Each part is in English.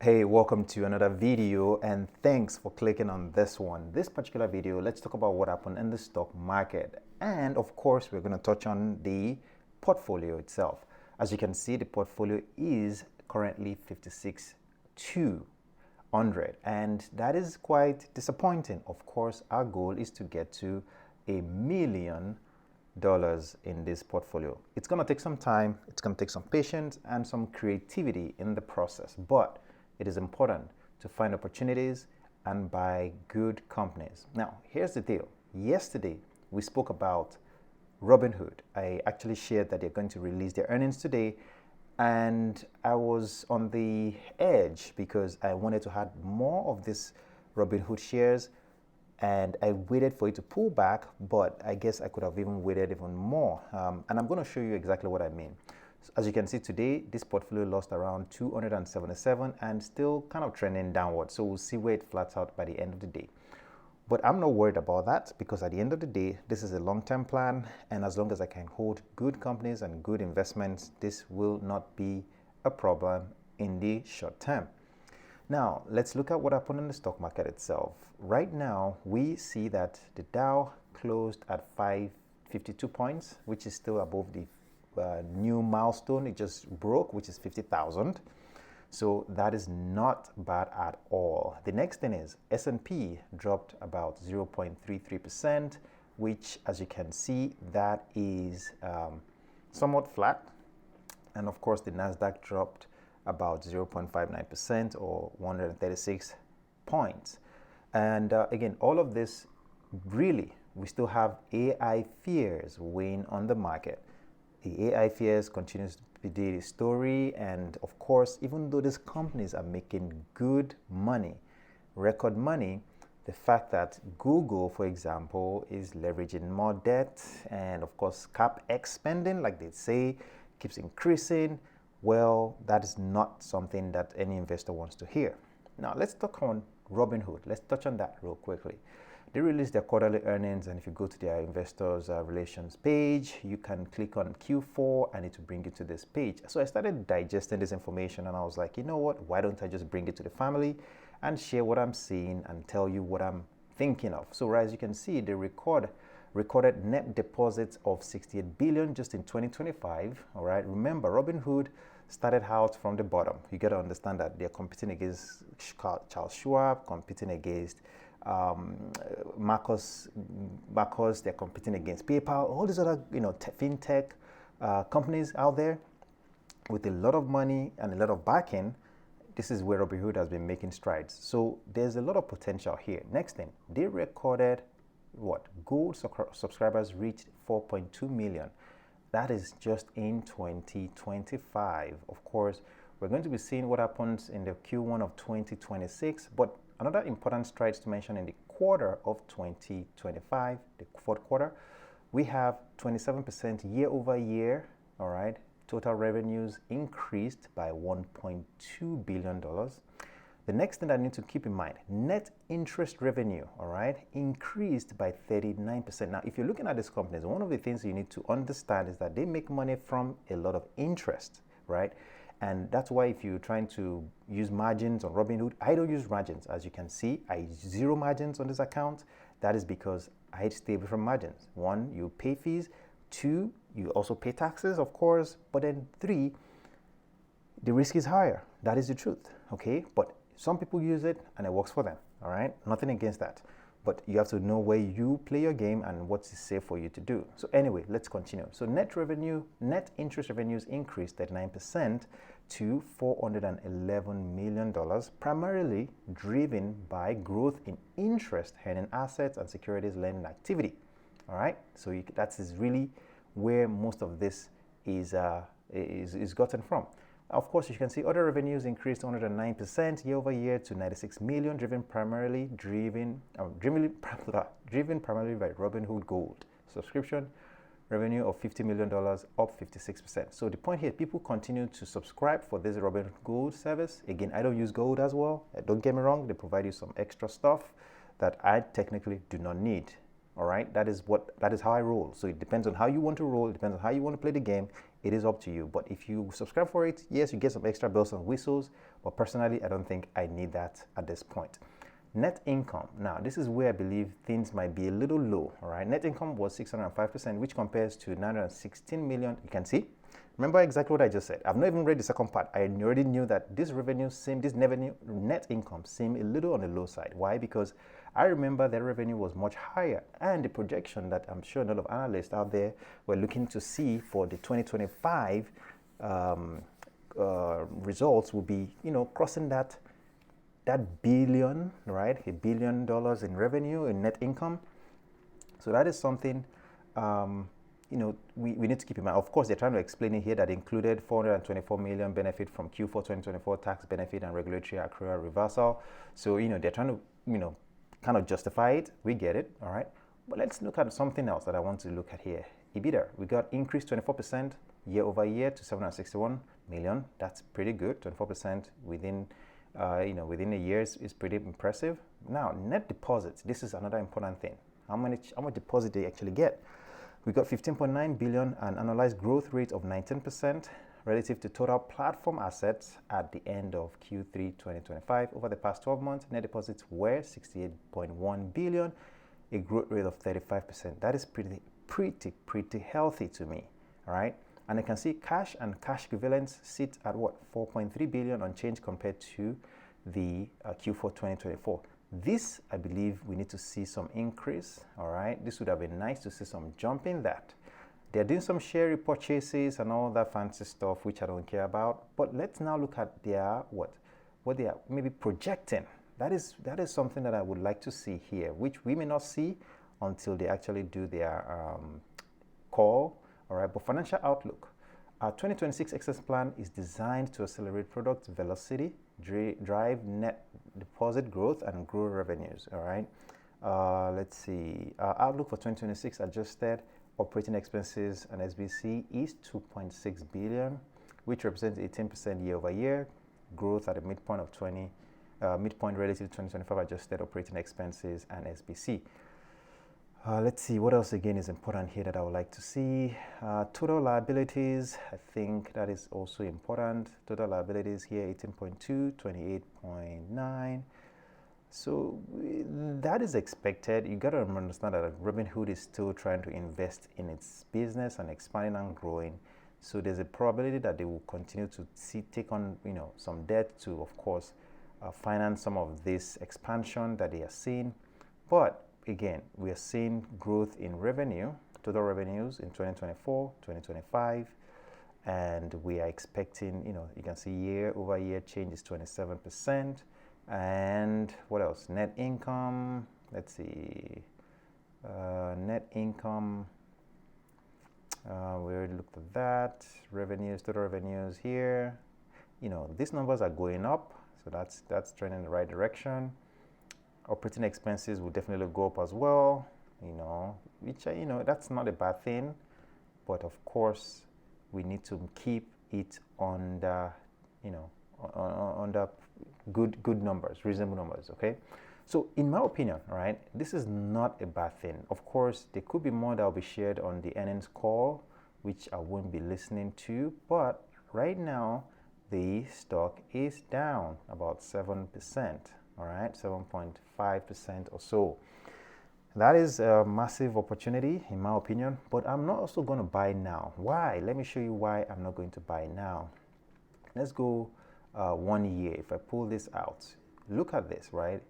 Hey, welcome to another video and thanks for clicking on this one. This particular video, let's talk about what happened in the stock market. And of course, we're going to touch on the portfolio itself. As you can see, the portfolio is currently 56,200 and that is quite disappointing. Of course, our goal is to get to $1 million in this portfolio. It's going to take some time, it's going to take some patience and some creativity in the process, but it is important to find opportunities and buy good companies. Now, here's the deal. Yesterday, we spoke about Robinhood. I actually shared that they're going to release their earnings today, and I was on the edge because I wanted to have more of this Robinhood shares, and I waited for it to pull back, but I guess I could have even waited even more. And I'm going to show you exactly what I mean. So as you can see today, this portfolio lost around 277 and still kind of trending downward. So we'll see where it flats out by the end of the day. But I'm not worried about that because at the end of the day, this is a long-term plan. And as long as I can hold good companies and good investments, this will not be a problem in the short term. Now, let's look at what happened in the stock market itself. Right now, we see that the Dow closed at 552 points, which is still above the new milestone it just broke, which is 50,000. So that is not bad at all. The next thing is S&P dropped about 0.33%, which, as you can see, that is somewhat flat. And of course, the Nasdaq dropped about 0.59% or 136 points. And again, all of this really, we still have AI fears weighing on the market. The AI fears continues to be the story, and of course, even though these companies are making good money, record money, the fact that Google, for example, is leveraging more debt, and of course, CapEx spending, like they say, keeps increasing, well, that is not something that any investor wants to hear. Now, let's talk on Robinhood. Let's touch on that real quickly. They released their quarterly earnings, and if you go to their investors relations page, you can click on Q4 and it will bring you to this page. So I started digesting this information and I was like, you know what, why don't I just bring it to the family and share what I'm seeing and tell you what I'm thinking of. So as you can see, they recorded net deposits of 68 billion just in 2025. All right, remember, Robinhood started out from the bottom. You got to understand that they're competing against Charles Schwab, competing against Marcus, they're competing against PayPal, all these other fintech companies out there with a lot of money and a lot of backing. This is where Robinhood has been making strides. So there's a lot of potential here. Next thing, they recorded what? Gold subscribers reached 4.2 million. That is just in 2025. Of course, we're going to be seeing what happens in the Q1 of 2026, but another important strides to mention in the quarter of 2025, the fourth quarter, we have 27% year over year, all right? Total revenues increased by $1.2 billion. The next thing that I need to keep in mind, net interest revenue, all right, increased by 39%. Now, if you're looking at these companies, one of the things you need to understand is that they make money from a lot of interest, right? And that's why if you're trying to use margins on Robinhood, I don't use margins. As you can see, I use zero margins on this account. That is because I stay away from margins. One, you pay fees. Two, you also pay taxes, of course. But then three, the risk is higher. That is the truth, okay? But some people use it and it works for them, all right? Nothing against that. But you have to know where you play your game and what is safe for you to do. So anyway, let's continue. So net interest revenues increased 39% to $411 million, primarily driven by growth in interest earning assets and securities lending activity. All right, so that is really where most of this is gotten from. Of course, you can see other revenues increased 109% year over year to 96 million, driven primarily by Robinhood Gold subscription revenue of $50 million, up 56%. So the point here, people continue to subscribe for this Robinhood Gold service. Again, I don't use gold as well. Don't get me wrong, they provide you some extra stuff that I technically do not need. All right, that is how I roll. So it depends on how you want to roll, it depends on how you want to play the game. it is up to you. But if you subscribe for it, yes, you get some extra bells and whistles. But personally, I don't think I need that at this point. Net income. Now, this is where I believe things might be a little low. All right. Net income was 605%, which compares to 916 million. You can see. Remember exactly what I just said. I've not even read the second part. I already knew that this net income seemed a little on the low side. Why? Because I remember the revenue was much higher, and the projection that I'm sure a lot of analysts out there were looking to see for the 2025 results will be, crossing that billion, right? $1 billion in revenue, in net income. So that is something, we need to keep in mind. Of course, they're trying to explain it here that included 424 million benefit from Q4 2024 tax benefit and regulatory accrual reversal. So, they're trying to, kind of justify it. We get it, all right? But let's look at something else that I want to look at here. EBITDA, we got increased 24% year over year to 761 million. That's pretty good. 24% within a year is pretty impressive. Now, net deposits. This is another important thing. How much deposit they actually get? We got 15.9 billion, an annualized growth rate of 19% relative to total platform assets at the end of Q3 2025. Over the past 12 months, net deposits were 68.1 billion, a growth rate of 35%. That is pretty healthy to me, all right? And I can see cash and cash equivalents sit at what? 4.3 billion unchanged compared to the Q4 2024. This, I believe, we need to see some increase, all right? This would have been nice to see some jump in that. They're doing some share repurchases and all that fancy stuff, which I don't care about. But let's now look at their what they are maybe projecting. That is something that I would like to see here, which we may not see until they actually do their call. All right, but financial outlook. Our 2026 Access Plan is designed to accelerate product velocity, drive net deposit growth, and grow revenues. All right, let's see. Our outlook for 2026 adjusted operating expenses and SBC is 2.6 billion, which represents 18% year-over-year growth at the midpoint of midpoint relative to 2025 adjusted operating expenses and SBC. Let's see what else again is important here that I would like to see. Total liabilities, I think that is also important. Total liabilities here 18.2, 28.9. So that is expected. You got to understand that Robinhood is still trying to invest in its business and expanding and growing. So there's a probability that they will continue to take on some debt to, of course, finance some of this expansion that they are seeing. But again, we are seeing growth in revenue, total revenues in 2024, 2025, and we are expecting, you can see year-over-year change is 27%. And what else? Net income. Let's see. Net income. We already looked at that. Revenues, total revenues here. These numbers are going up, so that's trending in the right direction. Operating expenses will definitely go up as well. Which that's not a bad thing, but of course we need to keep it under, under good numbers, reasonable numbers, okay? So in my opinion, right, this is not a bad thing. Of course, there could be more that will be shared on the earnings call, which I won't be listening to, but right now, the stock is down about 7%, all right, 7.5% or so. That is a massive opportunity, in my opinion, but I'm not also going to buy now. Why? Let me show you why I'm not going to buy now. Let's go 1 year. If I pull this out, look at this, right?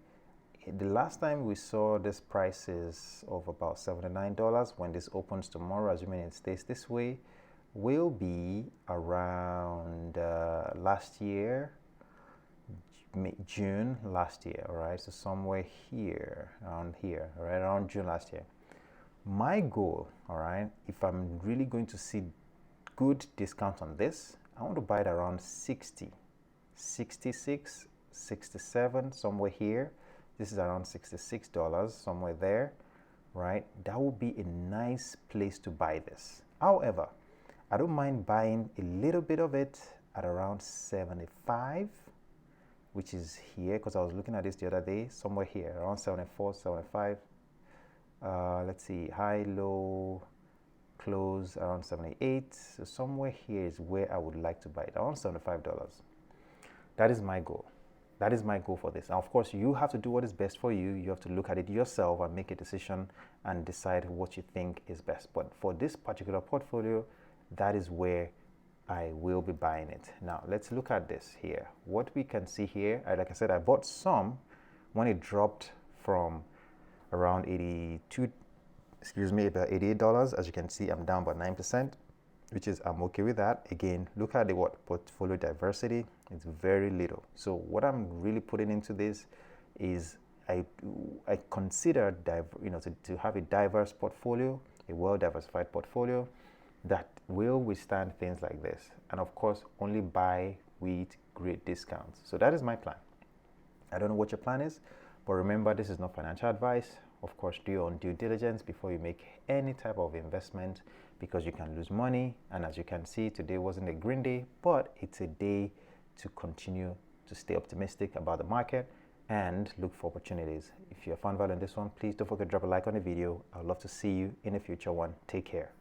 The last time we saw this prices of about $79 when this opens tomorrow, assuming it stays this way, will be around last year, June last year, all right? So somewhere here, around here, all right, around June last year. My goal, all right, if I'm really going to see good discount on this, I want to buy it around 60, 66, 67, somewhere here. This is around $66, somewhere there, right? That would be a nice place to buy this. However, I don't mind buying a little bit of it at around 75, which is here, because I was looking at this the other day, somewhere here, around 74, 75. Let's see, high, low, close around 78. So somewhere here is where I would like to buy it, around $75. That is my goal. That is my goal for this. Now, of course, you have to do what is best for you. You have to look at it yourself and make a decision and decide what you think is best. But for this particular portfolio, that is where I will be buying it. Now, let's look at this here. What we can see here, like I said, I bought some when it dropped from around 82, about $88. As you can see, I'm down by 9%, which is, I'm okay with that. Again, look at the portfolio diversity. It's very little. So what I'm really putting into this is I consider to have a diverse portfolio, a well-diversified portfolio that will withstand things like this. And of course, only buy with great discounts. So that is my plan. I don't know what your plan is, but remember, this is not financial advice. Of course, do your own due diligence before you make any type of investment, because you can lose money. And as you can see, today wasn't a green day, but it's a day to continue to stay optimistic about the market and look for opportunities. If you found value in this one, please don't forget to drop a like on the video. I'd love to see you in a future one. Take care.